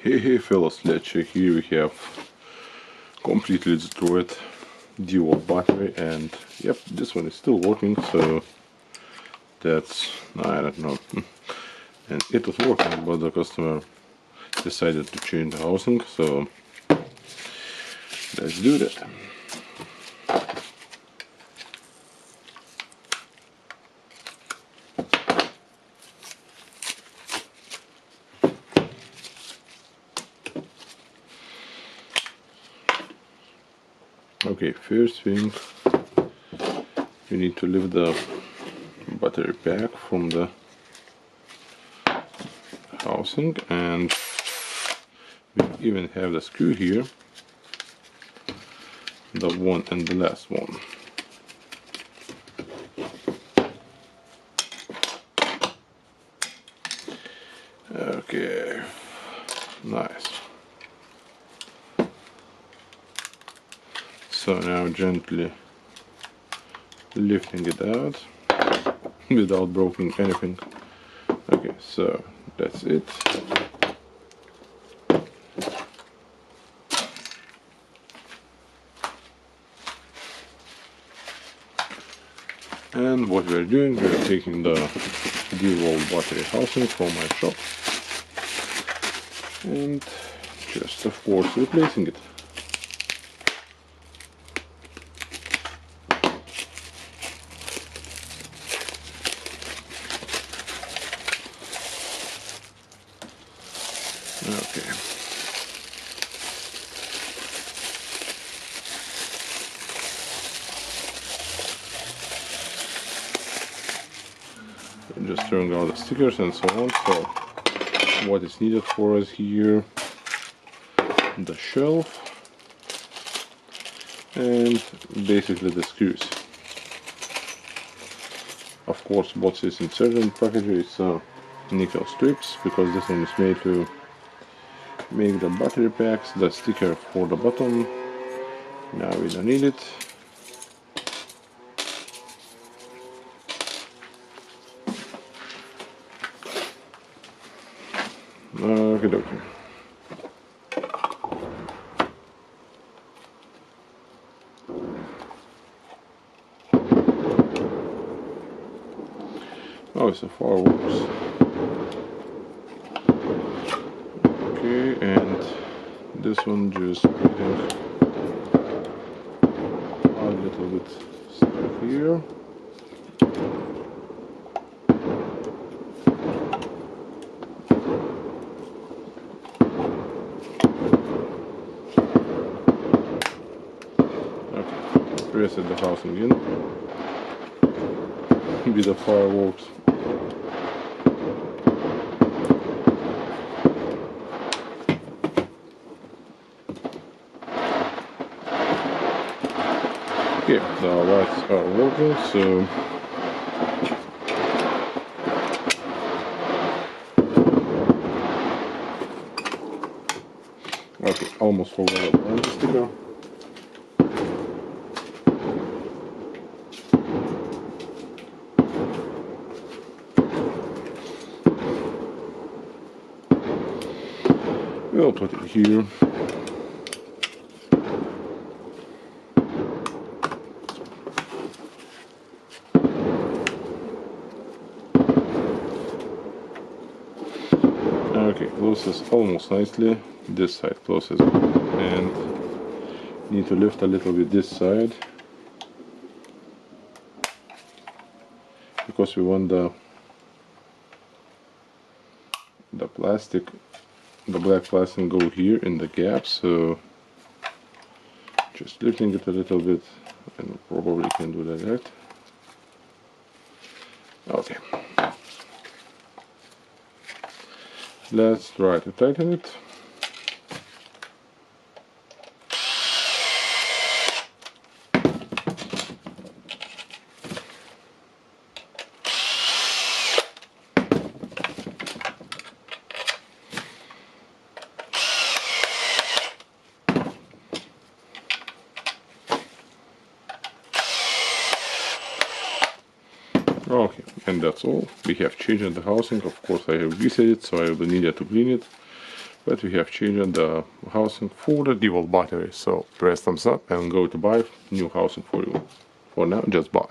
Hey fellas, let's check here. We have completely destroyed Dewalt battery, and yep, this one is still working, so that's, I don't know. And it was working, but the customer decided to change the housing, so let's do that. Okay, first thing, you need to lift the battery pack from the housing, and we even have the screw here, the one and the last one. Okay, nice. So now gently lifting it out without breaking anything. Okay, so that's it. And what we're doing, we're taking the Dewalt battery housing from my shop and just, of course, replacing it. Okay. Just throwing out the stickers and so on. So what is needed for us here, the shelf and basically the screws. Of course, what is inserted in the package is nickel strips, because this one is made to make the battery packs. The sticker for the bottom, now we don't need it. Okay, okay. Oh, it's a fireworks. Okay, and this one just putting a little bit stuff here. Okay, reset the housing in with the fireworks. Okay, the lights are working, so okay, almost forgot about the sticker. We'll put it here. Okay, closes almost nicely. This side closes, and need to lift a little bit this side because we want the plastic, the black plastic, go here in the gap. So just lifting it a little bit, and probably can do that. Okay. Let's try to tighten it. Okay, and that's all. We have changed the housing. Of course, I have reset it, so I will need to clean it. but we have changed the housing for the Dewalt battery. So press thumbs up and go to buy new housing for you. For now, just buy.